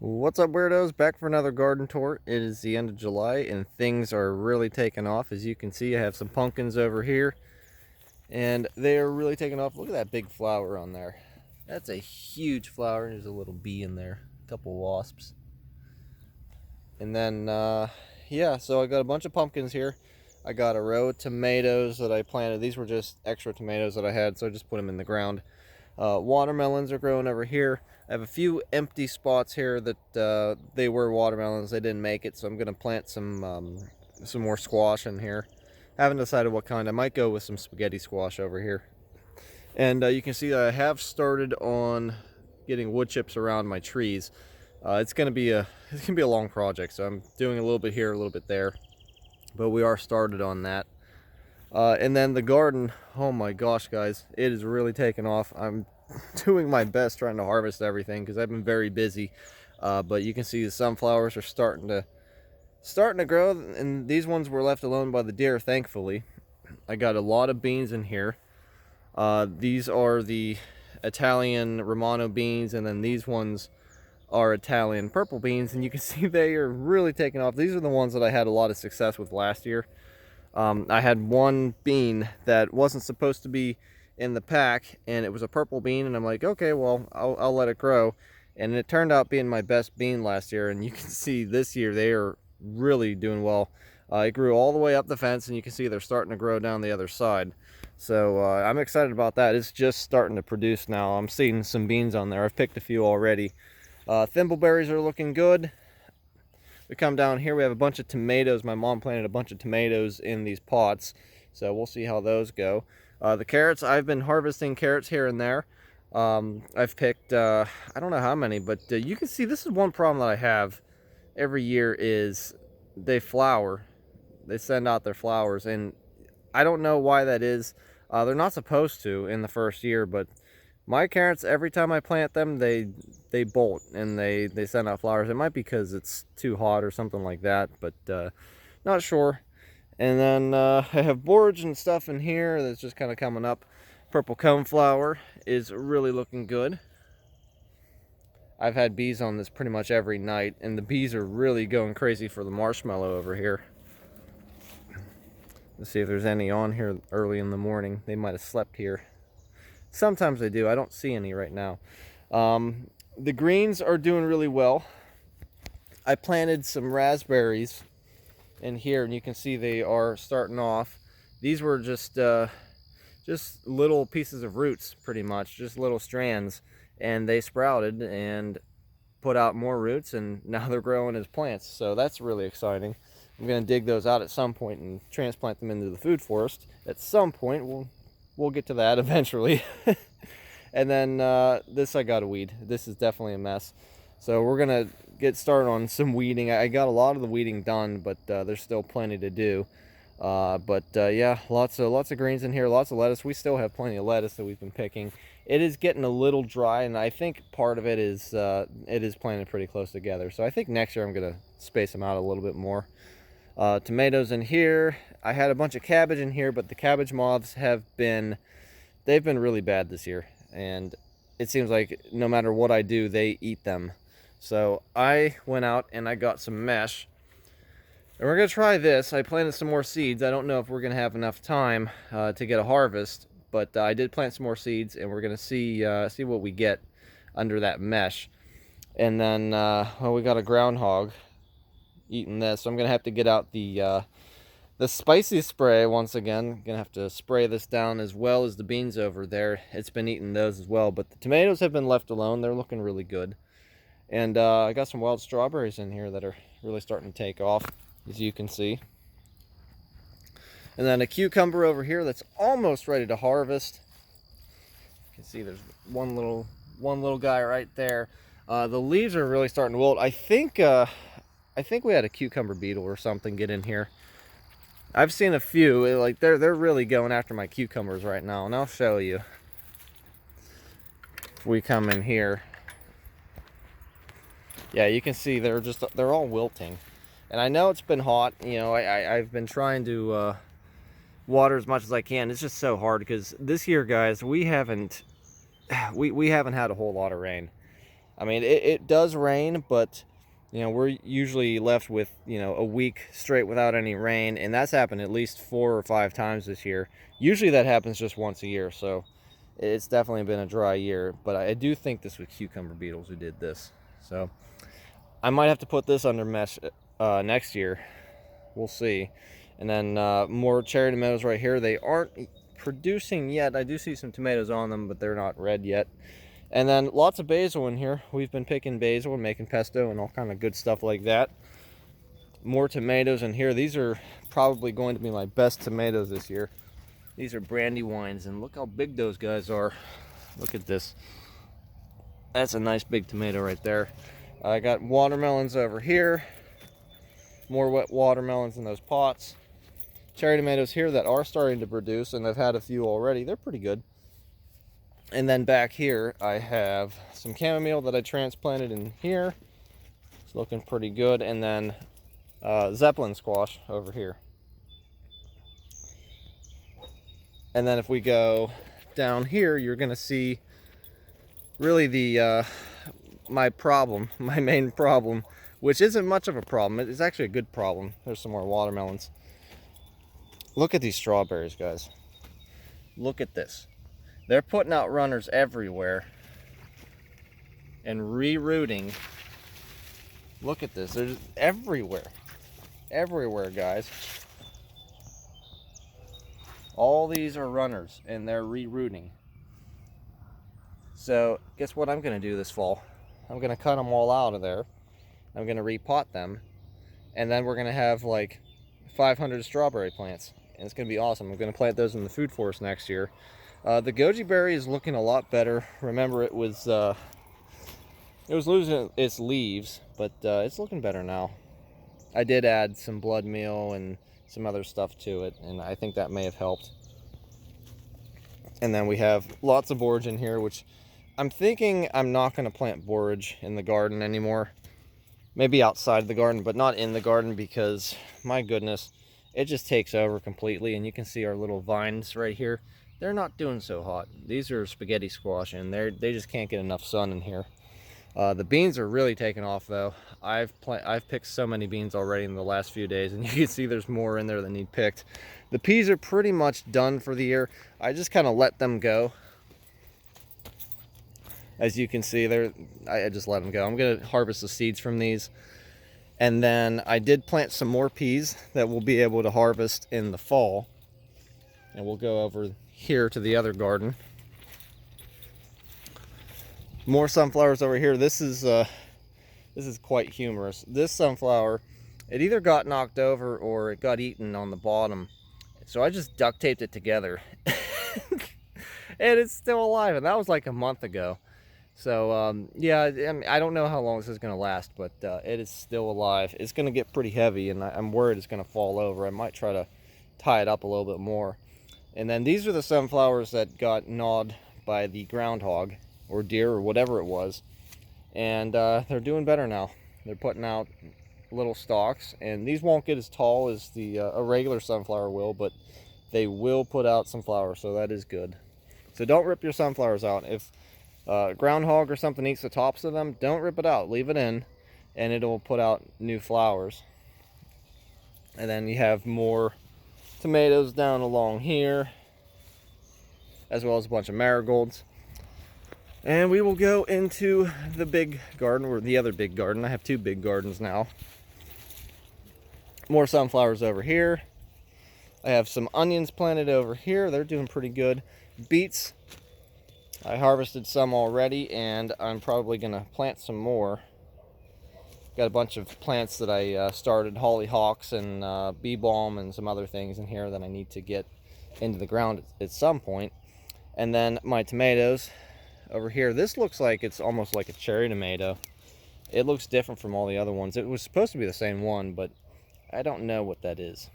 What's up, weirdos? Back for another garden tour. It is the end of July and things are really taking off. As you can see, I have some pumpkins over here and they are really taking off. Look at that big flower on there. That's a huge flower. There's a little bee in there, a couple wasps. And then, yeah, so I got a bunch of pumpkins here. I got a row of tomatoes that I planted. These were just extra tomatoes that I had, so I just put them in the ground. Watermelons are growing over here. I have a few empty spots here that they were watermelons. They didn't make it, so I'm going to plant some more squash in here. Haven't decided what kind. I might go with some spaghetti squash over here. And you can see that I have started on getting wood chips around my trees. It's going to be a long project, so I'm doing a little bit here, a little bit there, but we are started on that. And then the garden, oh my gosh, guys, it is really taking off. I'm doing my best trying to harvest everything because I've been very busy. But you can see the sunflowers are starting to grow, and these ones were left alone by the deer, thankfully. I got a lot of beans in here. These are the Italian Romano beans, and then these ones are Italian purple beans, and you can see they are really taking off. These are the ones that I had a lot of success with last year. I had one bean that wasn't supposed to be in the pack, and it was a purple bean, and I'm like, okay, well, I'll let it grow. And it turned out being my best bean last year, and you can see this year they are really doing well. It grew all the way up the fence, and you can see they're starting to grow down the other side. So I'm excited about that. It's just starting to produce now. I'm seeing some beans on there. I've picked a few already. Thimbleberries are looking good. We come down here, we have a bunch of tomatoes. My mom planted a bunch of tomatoes in these pots, so we'll see how those go. The carrots, I've been harvesting carrots here and there. I've picked, I don't know how many, but you can see this is one problem that I have every year is they flower. They send out their flowers, and I don't know why that is. They're not supposed to in the first year, but my carrots, every time I plant them, they bolt and they send out flowers. It might be because it's too hot or something like that, but not sure. And then I have borage and stuff in here that's just kind of coming up. Purple coneflower is really looking good. I've had bees on this pretty much every night, and the bees are really going crazy for the marshmallow over here. Let's see if there's any on here early in the morning. They might have slept here. Sometimes they do. I don't see any right now. The greens are doing really well. I planted some raspberries in here, and you can see they are starting off. These were just little pieces of roots, pretty much, just little strands, and they sprouted and put out more roots, and now they're growing as plants. So that's really exciting. I'm going to dig those out at some point and transplant them into the food forest. At some point, we'll get to that eventually. And then this I got to weed. This is definitely a mess. So we're going to get started on some weeding. I got a lot of the weeding done, but there's still plenty to do. Yeah, lots of greens in here, lots of lettuce. We still have plenty of lettuce that we've been picking. It is getting a little dry, and I think part of it is planted pretty close together. So I think next year I'm going to space them out a little bit more. Tomatoes in here. I had a bunch of cabbage in here, but the cabbage moths they've been really bad this year, and it seems like no matter what I do, they eat them. So I went out and I got some mesh, and we're gonna try this. I planted some more seeds. I don't know if we're gonna have enough time to get a harvest, but I did plant some more seeds, and we're gonna see what we get under that mesh. And then well, we got a groundhog eating this, so I'm gonna have to get out the spicy spray once again. I'm gonna have to spray this down as well as the beans over there. It's been eating those as well, but the tomatoes have been left alone. They're looking really good. And I got some wild strawberries in here that are really starting to take off, as you can see. And then a cucumber over here that's almost ready to harvest. You can see there's one little guy right there. The leaves are really starting to wilt. I think we had a cucumber beetle or something get in here. I've seen a few, like they're really going after my cucumbers right now, and I'll show you. If we come in here, yeah, you can see they're all wilting. And I know it's been hot, you know, I've been trying to water as much as I can. It's just so hard because this year, guys, we haven't had a whole lot of rain. I mean, it does rain, but you know, we're usually left with, you know, a week straight without any rain, and that's happened at least 4 or 5 times this year. Usually that happens just once a year, so it's definitely been a dry year. But I do think this was cucumber beetles who did this. So I might have to put this under mesh next year. We'll see. And then more cherry tomatoes right here. They aren't producing yet. I do see some tomatoes on them, but they're not red yet. And then lots of basil in here. We've been picking basil and making pesto and all kind of good stuff like that. More tomatoes in here. These are probably going to be my best tomatoes this year. These are Brandywines, and look how big those guys are. Look at this. That's a nice big tomato right there. I got watermelons over here. More wet watermelons in those pots. Cherry tomatoes here that are starting to produce, and I've had a few already. They're pretty good. And then back here, I have some chamomile that I transplanted in here. It's looking pretty good. And then Zeppelin squash over here. And then if we go down here, you're going to see really the my main problem, which isn't much of a problem. It's actually a good problem. There's some more watermelons. Look at these strawberries, guys. Look at this. They're putting out runners everywhere and rerooting. Look at this. They're just everywhere. Everywhere, guys. All these are runners and they're rerooting. So guess what I'm going to do this fall? I'm going to cut them all out of there. I'm going to repot them. And then we're going to have like 500 strawberry plants. And it's going to be awesome. I'm going to plant those in the food forest next year. The Goji Berry is looking a lot better. Remember, it was losing its leaves, but it's looking better now. I did add some blood meal and some other stuff to it, and I think that may have helped. And then we have lots of borage in here, which I'm thinking I'm not going to plant borage in the garden anymore. Maybe outside the garden, but not in the garden, because my goodness, it just takes over completely. And you can see our little vines right here. They're not doing so hot. These are spaghetti squash, and they just can't get enough sun in here. The beans are really taking off, though. I've picked so many beans already in the last few days, and you can see there's more in there that need picked. The peas are pretty much done for the year. I just kind of let them go. As you can see, I just let them go. I'm going to harvest the seeds from these. And then I did plant some more peas that we'll be able to harvest in the fall. And we'll go over here to the other garden. More sunflowers over here. This is quite humorous. This sunflower, it either got knocked over or it got eaten on the bottom. So I just duct taped it together. And it's still alive, and that was like a month ago. So yeah, I don't know how long this is going to last, but it is still alive. It's going to get pretty heavy, and I'm worried it's going to fall over. I might try to tie it up a little bit more. And then these are the sunflowers that got gnawed by the groundhog or deer or whatever it was. And they're doing better now. They're putting out little stalks, and these won't get as tall as a regular sunflower will, but they will put out some flowers, so that is good. So don't rip your sunflowers out. If groundhog or something eats the tops of them, don't rip it out. Leave it in, and it'll put out new flowers. And then you have more tomatoes down along here, as well as a bunch of marigolds. And we will go into the big garden, or the other big garden. I have two big gardens now. More sunflowers over here. I have some onions planted over here. They're doing pretty good. Beets, I harvested some already, and I'm probably going to plant some more. Got a bunch of plants that I started, hollyhocks and bee balm and some other things in here that I need to get into the ground at some point. And then my tomatoes over here. This looks like it's almost like a cherry tomato. It looks different from all the other ones. It was supposed to be the same one, but I don't know what that is.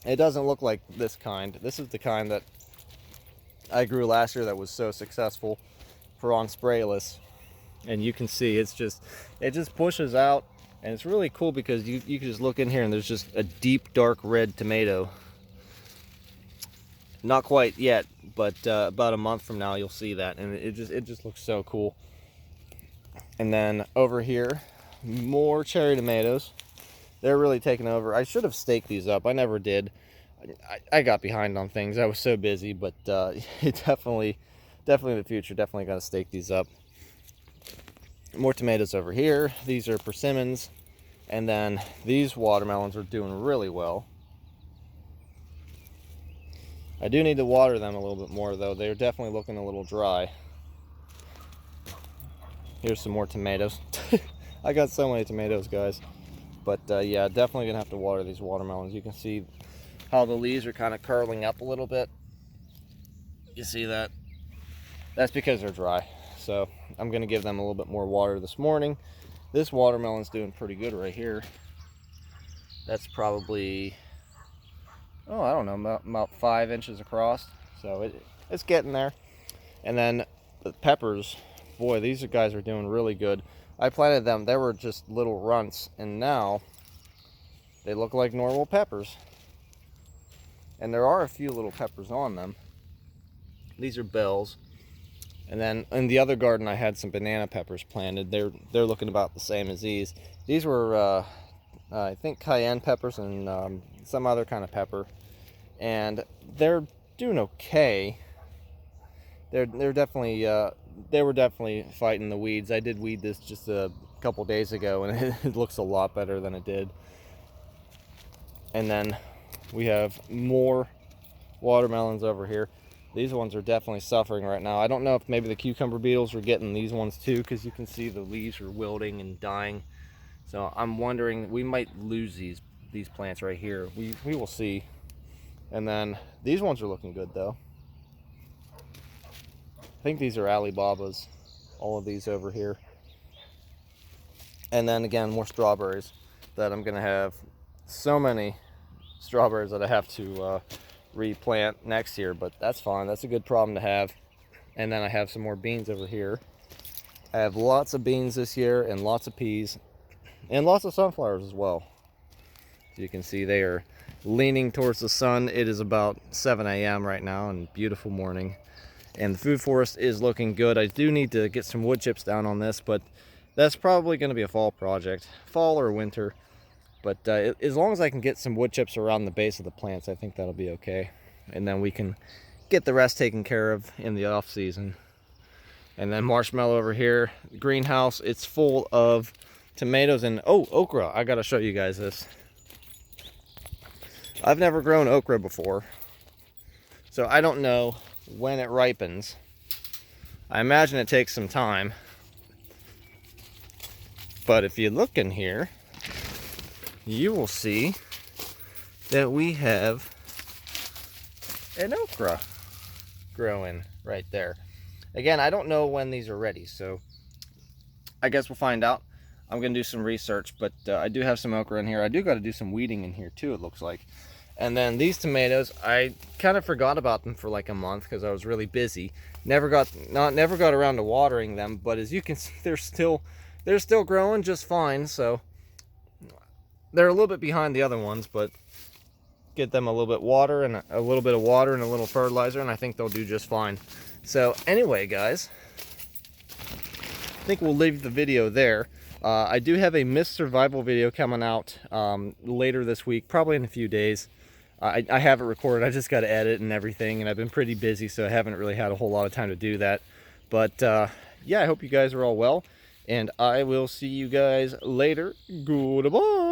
It doesn't look like this kind. This is the kind that I grew last year that was so successful for on sprayless. And you can see it just pushes out, and it's really cool because you can just look in here and there's just a deep dark red tomato. Not quite yet, but about a month from now you'll see that, and it just looks so cool. And then over here, more cherry tomatoes. They're really taking over. I should have staked these up. I never did. I got behind on things. I was so busy, but it definitely in the future, definitely got to stake these up. More tomatoes over here. These are persimmons. And then these watermelons are doing really well. I do need to water them a little bit more, though. They're definitely looking a little dry. Here's some more tomatoes. I got so many tomatoes, guys. But yeah, definitely gonna have to water these watermelons. You can see how the leaves are kind of curling up a little bit. You see that? That's because they're dry. So I'm gonna give them a little bit more water this morning. This watermelon's doing pretty good right here. That's probably, oh, I don't know, about 5 inches across. So it's getting there. And then the peppers, boy, these guys are doing really good. I planted them, they were just little runts, and now they look like normal peppers. And there are a few little peppers on them. These are bells. And then in the other garden I had some banana peppers planted. They're looking about the same as these. These were I think cayenne peppers and some other kind of pepper. And they're doing okay. They're definitely they were definitely fighting the weeds. I did weed this just a couple days ago, and it looks a lot better than it did. And then we have more watermelons over here. These ones are definitely suffering right now. I don't know if maybe the cucumber beetles are getting these ones too, because you can see the leaves are wilting and dying. So I'm wondering, we might lose these plants right here. We will see. And then these ones are looking good though. I think these are Alibabas, all of these over here. And then again, more strawberries that I'm gonna have. So many strawberries that I have to replant next year, but that's fine. That's a good problem to have. And then I have some more beans over here. I have lots of beans this year, and lots of peas, and lots of sunflowers as well. As you can see, they are leaning towards the sun. It is about 7 a.m. right now, and beautiful morning. And the food forest is looking good. I do need to get some wood chips down on this, but that's probably going to be a fall project, fall or winter. But as long as I can get some wood chips around the base of the plants, I think that'll be okay. And then we can get the rest taken care of in the off season. And then marshmallow over here, the greenhouse, it's full of tomatoes and, oh, okra. I gotta show you guys this. I've never grown okra before, so I don't know when it ripens. I imagine it takes some time. But if you look in here, you will see that we have an okra growing right there. Again, I don't know when these are ready, so I guess we'll find out. I'm gonna do some research, but I do have some okra in here. I do got to do some weeding in here too, it looks like. And then these tomatoes, I kind of forgot about them for like a month because I was really busy. Never got around to watering them, but as you can see, they're still growing just fine. So they're a little bit behind the other ones, but get them a little bit of water and a little fertilizer, and I think they'll do just fine. So anyway, guys, I think we'll leave the video there. I do have a mist survival video coming out later this week, probably in a few days. I have it recorded. I just got to edit and everything, and I've been pretty busy, so I haven't really had a whole lot of time to do that. But yeah, I hope you guys are all well, and I will see you guys later. Goodbye.